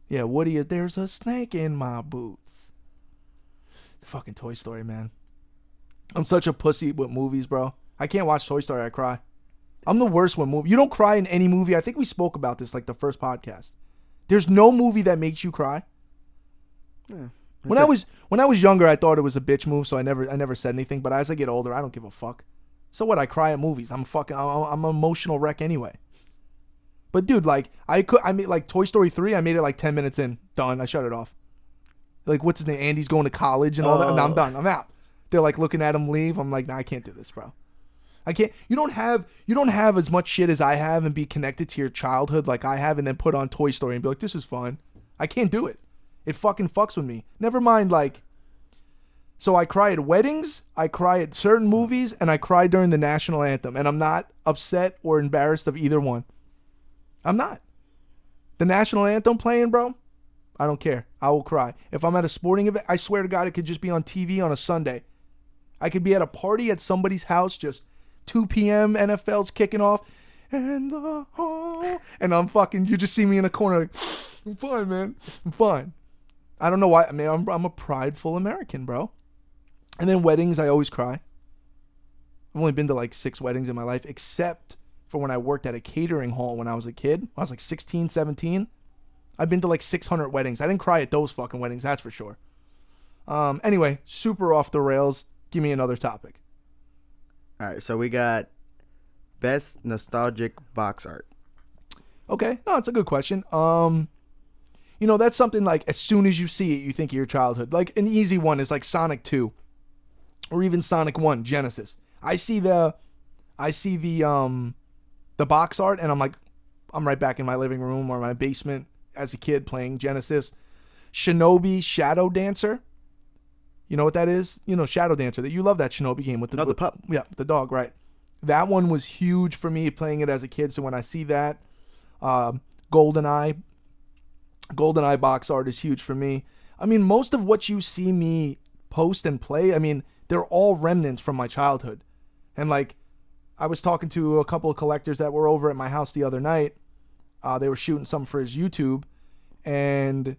A: Yeah, Woody, there's a snake in my boots. Fucking Toy Story, man. I'm such a pussy with movies, bro. I can't watch Toy Story. I cry. I'm the worst with movies. You don't cry in any movie. I think we spoke about this like the first podcast. There's no movie that makes you cry.
B: Yeah.
A: When I was younger, I thought it was a bitch move, so I never said anything. But as I get older, I don't give a fuck. So what? I cry at movies. I'm an emotional wreck anyway. But dude, like I made like Toy Story 3. I made it like 10 minutes in. Done. I shut it off. Like, what's his name? Andy's going to college and all that. No, I'm done. I'm out. They're like looking at him leave. I'm like, nah, I can't do this, bro. I can't. You don't have as much shit as I have and be connected to your childhood like I have, and then put on Toy Story and be like, this is fun. I can't do it. It fucking fucks with me. Never mind, like. So I cry at weddings, I cry at certain movies, and I cry during the national anthem, and I'm not upset or embarrassed of either one. I'm not. The national anthem playing, bro, I don't care. I will cry. If I'm at a sporting event, I swear to God, it could just be on TV on a Sunday. I could be at a party at somebody's house, just 2 p.m. NFL's kicking off, and I'm fucking. You just see me in a corner, like, I'm fine, man. I'm fine. I don't know why. I mean, I'm a prideful American, bro. And then weddings, I always cry. I've only been to like 6 weddings in my life, except for when I worked at a catering hall when I was a kid. I was like 16, 17. I've been to like 600 weddings. I didn't cry at those fucking weddings, that's for sure. Anyway, super off the rails. Give me another topic.
B: All right, so we got best nostalgic box art.
A: Okay, no, it's a good question. You know, that's something like as soon as you see it, you think of your childhood. Like an easy one is like Sonic 2 or even Sonic 1 Genesis. I see the box art and I'm like, I'm right back in my living room or my basement as a kid playing Genesis. Shinobi Shadow Dancer. You know what that is? You know, Shadow Dancer. That you love that Shinobi game with the
B: pup.
A: Yeah, the dog, right. That one was huge for me playing it as a kid. So when I see that, GoldenEye box art is huge for me. I mean, most of what you see me post and play, I mean, they're all remnants from my childhood. And like, I was talking to a couple of collectors that were over at my house the other night. They were shooting something for his YouTube, and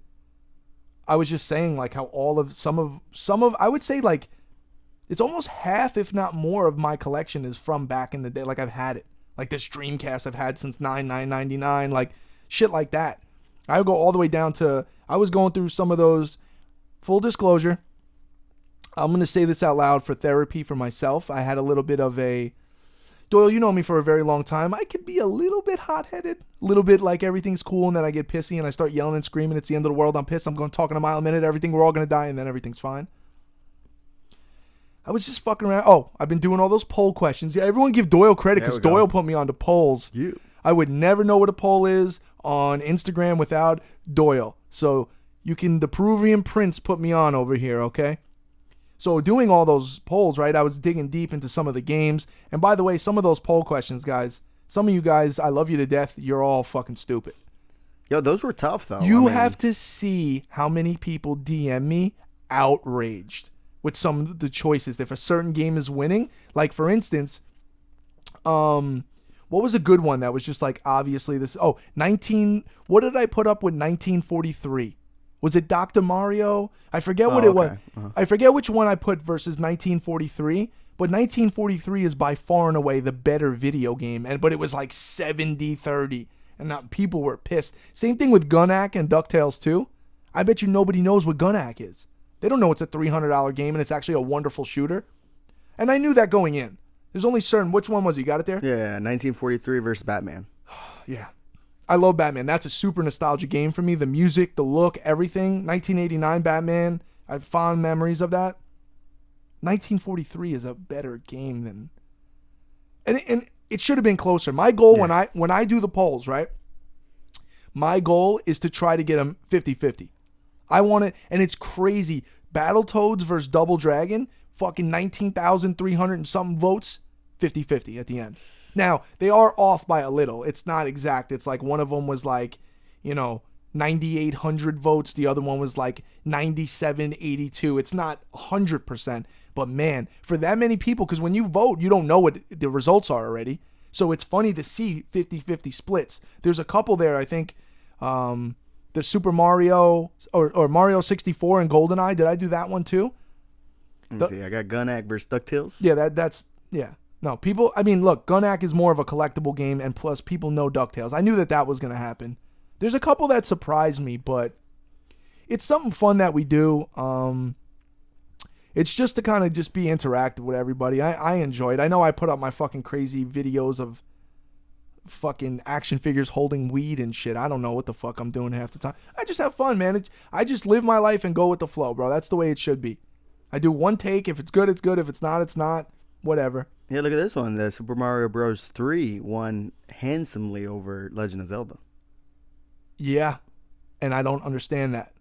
A: I was just saying like how all of some of I would say like it's almost half, if not more, of my collection is from back in the day. Like I've had it, like this Dreamcast I've had since 9/9/99, like shit like that. I would go all the way down to, I was going through some of those. Full disclosure, I'm going to say this out loud for therapy for myself. I had a little bit of a, Doyle, you know me for a very long time. I could be a little bit hot-headed, a little bit like everything's cool, and then I get pissy and I start yelling and screaming. It's the end of the world. I'm pissed. I'm going talking a mile a minute. Everything, we're all going to die, and then everything's fine. I was just fucking around. Oh, I've been doing all those poll questions. Yeah, everyone give Doyle credit because Doyle put me onto polls.
B: You.
A: I would never know what a poll is on Instagram without Doyle. So the Peruvian prince put me on over here, okay? So doing all those polls, right, I was digging deep into some of the games. And by the way, some of those poll questions, guys, some of you guys, I love you to death. You're all fucking stupid.
B: Yo, those were tough, though.
A: You have to see how many people DM me outraged with some of the choices. If a certain game is winning, like for instance, what was a good one that was just like, obviously this, what did I put up with 1943? Was it Dr. Mario? I forget what it was. Uh-huh. I forget which one I put versus 1943, but 1943 is by far and away the better video game, but it was like 70-30, and people were pissed. Same thing with Gunac and DuckTales 2. I bet you nobody knows what Gunac is. They don't know it's a $300 game and it's actually a wonderful shooter. And I knew that going in. There's only certain, which one was it? You got it there?
B: Yeah, 1943 versus Batman.
A: Yeah. I love Batman. That's a super nostalgic game for me. The music, the look, everything. 1989 Batman. I have fond memories of that. 1943 is a better game than... And it should have been closer. My goal when I do the polls, right? My goal is to try to get them 50-50. I want it, and it's crazy. Battletoads versus Double Dragon, fucking 19,300 and something votes, 50-50 at the end. Now, they are off by a little. It's not exact. It's like one of them was like, 9,800 votes. The other one was like 9782. It's not 100%. But man, for that many people, because when you vote, you don't know what the results are already. So it's funny to see 50-50 splits. There's a couple there, I think. The Super Mario or Mario 64 and GoldenEye. Did I do that one too?
B: Let me see. I got Gunac versus DuckTales.
A: Yeah, that's. No, people, I mean, look, Gunac is more of a collectible game, and plus people know DuckTales. I knew that was going to happen. There's a couple that surprised me, but it's something fun that we do. It's just to kind of just be interactive with everybody. I enjoy it. I know I put up my fucking crazy videos of fucking action figures holding weed and shit. I don't know what the fuck I'm doing half the time. I just have fun, man. I just live my life and go with the flow, bro. That's the way it should be. I do one take. If it's good, it's good. If it's not, it's not. Whatever.
B: Yeah, look at this one. The Super Mario Bros. 3 won handsomely over Legend of Zelda.
A: Yeah, and I don't understand that.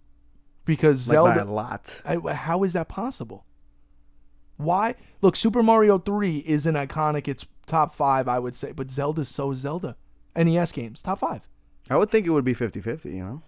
A: Because
B: Zelda...
A: by
B: a lot.
A: How is that possible? Why? Look, Super Mario 3 is an iconic. It's top 5, I would say. But Zelda's so Zelda. NES games, top 5.
B: I would think it would be 50-50,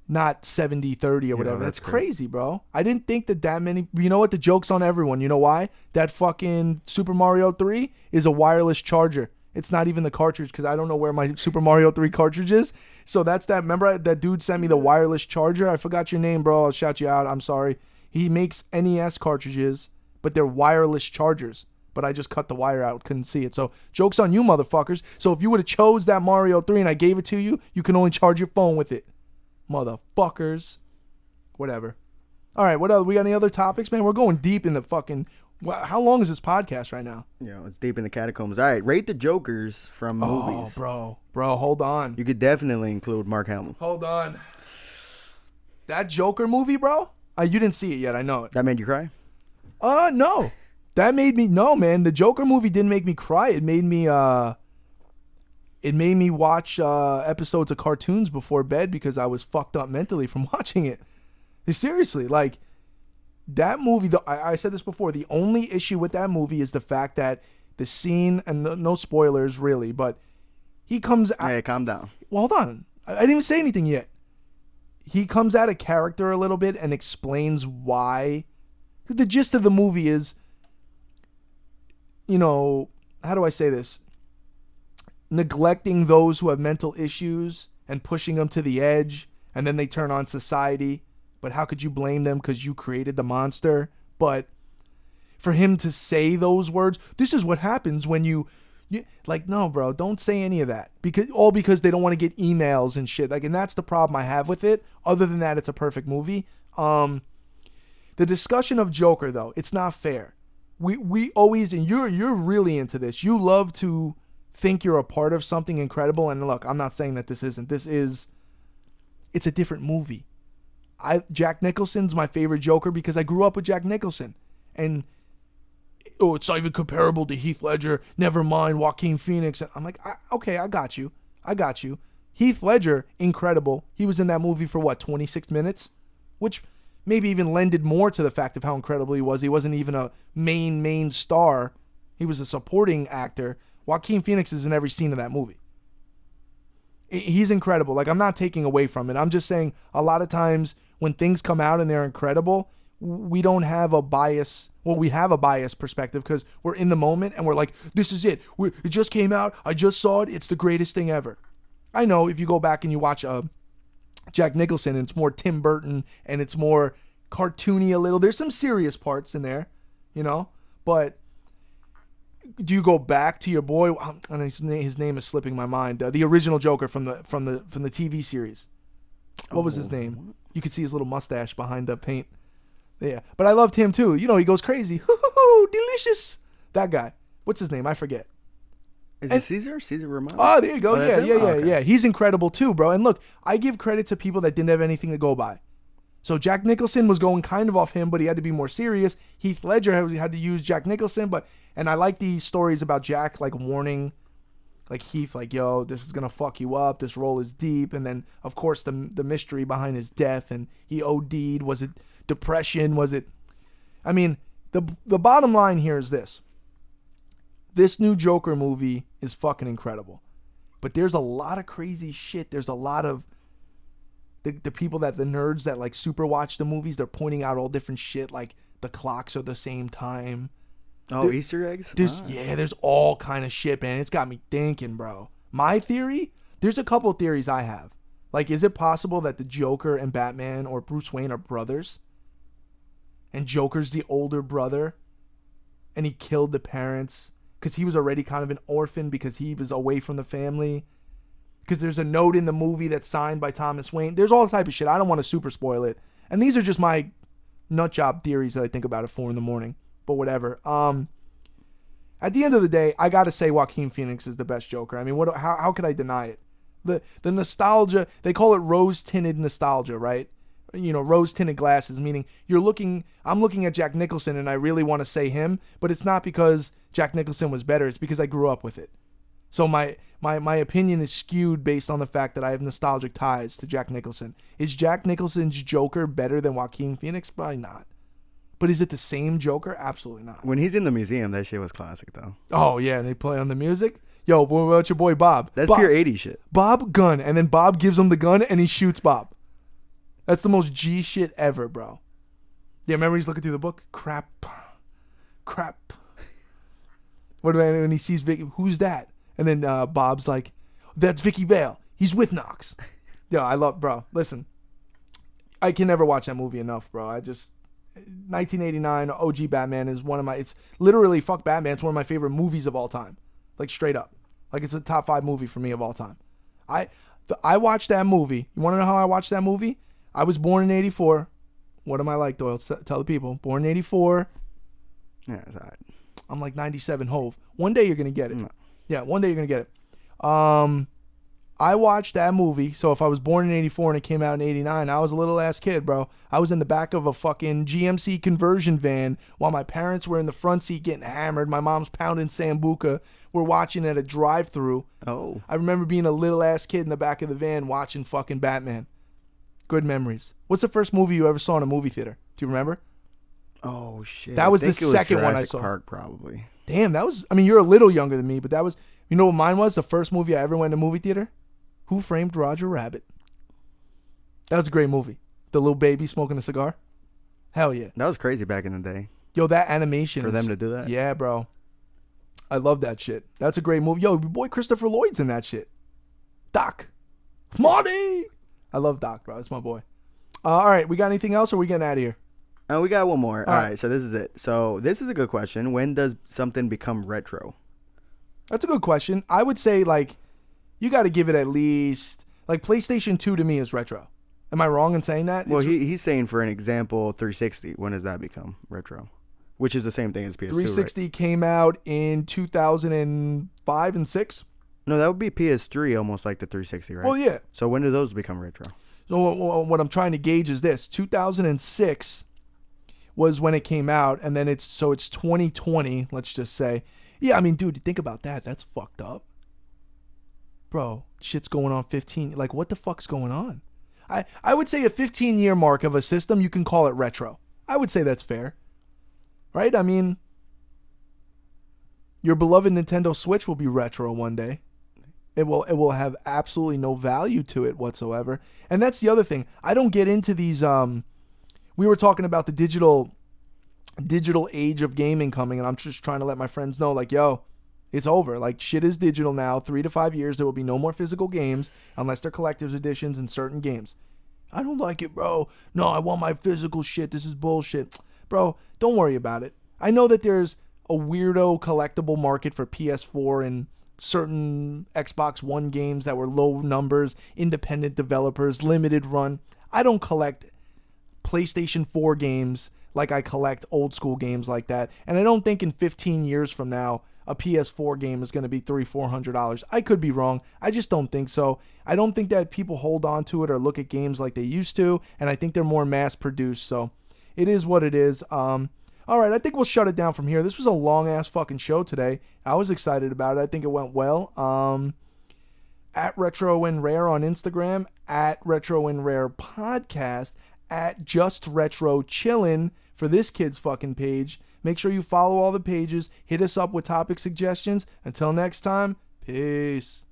A: Not 70-30 or whatever. That's crazy, bro. I didn't think that many... You know what? The joke's on everyone. You know why? That fucking Super Mario 3 is a wireless charger. It's not even the cartridge because I don't know where my Super Mario 3 cartridge is. So that's that. Remember that dude sent me the wireless charger? I forgot your name, bro. I'll shout you out. I'm sorry. He makes NES cartridges, but they're wireless chargers. But I just cut the wire out. Couldn't see it. So joke's on you, motherfuckers. So if you would have chose that Mario 3 and I gave it to you, you can only charge your phone with it. Motherfuckers. Whatever. All right, what else? We got any other topics, man? We're going deep in the fucking... How long is this podcast right now?
B: Yeah, it's deep in the catacombs. All right, rate the Jokers from movies.
A: Oh, bro, hold on.
B: You could definitely include Mark Hamill.
A: Hold on. That Joker movie, bro? You didn't see it yet, I know it.
B: That made you cry?
A: No. That made me... No, man. The Joker movie didn't make me cry. It made me... It made me watch episodes of cartoons before bed because I was fucked up mentally from watching it. Seriously, like, that movie, I said this before, the only issue with that movie is the fact that the scene, and no spoilers really, but he comes out...
B: Hey, calm down.
A: Well, hold on. I didn't even say anything yet. He comes out of character a little bit and explains why. The gist of the movie is, how do I say this? Neglecting those who have mental issues and pushing them to the edge, and then they turn on society. But how could you blame them because you created the monster? But for him to say those words, this is what happens when you like, no, bro, don't say any of that. Because they don't want to get emails and shit. Like, and that's the problem I have with it. Other than that, it's a perfect movie. The discussion of Joker, though, it's not fair. We always, and you're really into this. You love to think you're a part of something incredible. And look, I'm not saying that this isn't. It's a different movie. Jack Nicholson's my favorite Joker because I grew up with Jack Nicholson. And, it's not even comparable to Heath Ledger. Never mind Joaquin Phoenix. And I'm like, okay, I got you. Heath Ledger, incredible. He was in that movie for 26 minutes? which maybe even lended more to the fact of how incredible he was. He wasn't even a main star. He was a supporting actor. Joaquin Phoenix is in every scene of that movie. He's incredible. Like, I'm not taking away from it. I'm just saying a lot of times when things come out and they're incredible, we don't have a bias. Well, we have a biased perspective because we're in the moment and we're like, this is it. It just came out. I just saw it. It's the greatest thing ever. I know if you go back and you watch Jack Nicholson, and it's more Tim Burton and it's more cartoony a little. There's some serious parts in there, you know, but do you go back to your boy? And his name is slipping my mind. The original Joker from the TV series. What was his name? You could see his little mustache behind the paint. Yeah, but I loved him too. You know, he goes crazy. Delicious. That guy. What's his name? I forget.
B: Is it Caesar? Caesar Romano?
A: Oh, there you go. Yeah. He's incredible too, bro. And look, I give credit to people that didn't have anything to go by. So Jack Nicholson was going kind of off him, but he had to be more serious. Heath Ledger had to use Jack Nicholson, and I like these stories about Jack, like warning, like Heath, like, yo, this is gonna fuck you up. This role is deep, and then of course the mystery behind his death, and he OD'd. Was it depression? Was it? I mean, the bottom line here is this. This new Joker movie is fucking incredible. But there's a lot of crazy shit. There's a lot of the people the nerds that like super watch the movies, they're pointing out all different shit, like the clocks are the same time.
B: Oh, Easter eggs?
A: There's all kind of shit, man. It's got me thinking, bro. My theory, there's a couple of theories I have. Like, is it possible that the Joker and Batman or Bruce Wayne are brothers? And Joker's the older brother? And he killed the parents? Because he was already kind of an orphan because he was away from the family. Because there's a note in the movie that's signed by Thomas Wayne. There's all type of shit. I don't want to super spoil it. And these are just my nut job theories that I think about at 4 a.m. But whatever. At the end of the day, I got to say Joaquin Phoenix is the best Joker. I mean, how could I deny it? The nostalgia, they call it rose-tinted nostalgia, right? You know, rose-tinted glasses, meaning I'm looking at Jack Nicholson and I really want to say him, but it's not because Jack Nicholson was better. It's because I grew up with it. So my opinion is skewed based on the fact that I have nostalgic ties to Jack Nicholson. Is Jack Nicholson's Joker better than Joaquin Phoenix? Probably not. But is it the same Joker? Absolutely not.
B: When he's in the museum, that shit was classic, though.
A: Oh, yeah, and they play on the music? Yo, what about your boy Bob?
B: That's pure 80s shit.
A: Bob, gun. And then Bob gives him the gun and he shoots Bob. That's the most G shit ever, bro. Yeah, remember he's looking through the book? Crap. What about when he sees Vicky? Who's that? And then Bob's like, that's Vicky Vale. He's with Knox. Yo, I love, bro. Listen, I can never watch that movie enough, bro. 1989 OG Batman is one of my, it's literally, fuck Batman, it's one of my favorite movies of all time. Like, straight up. Like, it's a top 5 movie for me of all time. I watched that movie. You want to know how I watched that movie? I was born in 84. What am I like, Doyle? Tell the people. Born in 84.
B: Yeah, that's all right.
A: I'm like 97 Hove. One day you're going to get it.
B: No.
A: Yeah, one day you're going to get it. I watched that movie. So if I was born in 84 and it came out in 89, I was a little ass kid, bro. I was in the back of a fucking GMC conversion van while my parents were in the front seat getting hammered. My mom's pounding Sambuca. We're watching at a drive-thru.
B: Oh.
A: I remember being a little ass kid in the back of the van watching fucking Batman. Good memories. What's the first movie you ever saw in a movie theater? Do you remember?
B: Oh, shit.
A: That was the second one I saw.
B: Jurassic Park, probably.
A: Damn, that was, I mean, you're a little younger than me, but that was, you know what mine was? The first movie I ever went to a movie theater? Who Framed Roger Rabbit? That was a great movie. The little baby smoking a cigar? Hell yeah.
B: That was crazy back in the day.
A: Yo, that animation.
B: For them to do that?
A: Yeah, bro. I love that shit. That's a great movie. Yo, your boy Christopher Lloyd's in that shit. Doc. Marty! I love Doc, bro. That's my boy. All right, we got anything else or are we getting out of here?
B: We got one more. All right, so this is it. So this is a good question. When does something become retro?
A: That's a good question. I would say, like, you got to give it at least, like, PlayStation 2 to me is retro. Am I wrong in saying that?
B: Well, he's saying, for an example, 360. When does that become retro? Which is the same thing as PS2,
A: 360
B: right?
A: Came out in 2005 and 6.
B: No, that would be PS3, almost like the 360, right?
A: Well, yeah.
B: So when do those become retro?
A: So what I'm trying to gauge is this. 2006 was when it came out, and then it's 2020, let's just say. Yeah, I mean, dude, think about that. That's fucked up. Bro, shit's going on 15. Like, what the fuck's going on? I would say a 15-year mark of a system, you can call it retro. I would say that's fair. Right? I mean, your beloved Nintendo Switch will be retro one day. It will have absolutely no value to it whatsoever. And that's the other thing. I don't get into these we were talking about the digital age of gaming coming, and I'm just trying to let my friends know, like, yo, it's over. Like, shit is digital now. 3 to 5 years, there will be no more physical games unless they're collector's editions in certain games. I don't like it, bro. No, I want my physical shit. This is bullshit. Bro, don't worry about it. I know that there's a weirdo collectible market for PS4 and certain Xbox One games that were low numbers, independent developers, limited run. I don't collect PlayStation 4 games like I collect old school games like that. And I don't think in 15 years from now, a PS4 game is going to be $300-$400. I could be wrong. I just don't think so. I don't think that people hold on to it or look at games like they used to. And I think they're more mass produced. So it is what it is. All right, I think we'll shut it down from here. This was a long-ass fucking show today. I was excited about it. I think it went well. At Retro and Rare on Instagram, at Retro and Rare Podcast, at Just Retro Chillin' for this kid's fucking page. Make sure you follow all the pages. Hit us up with topic suggestions. Until next time, peace.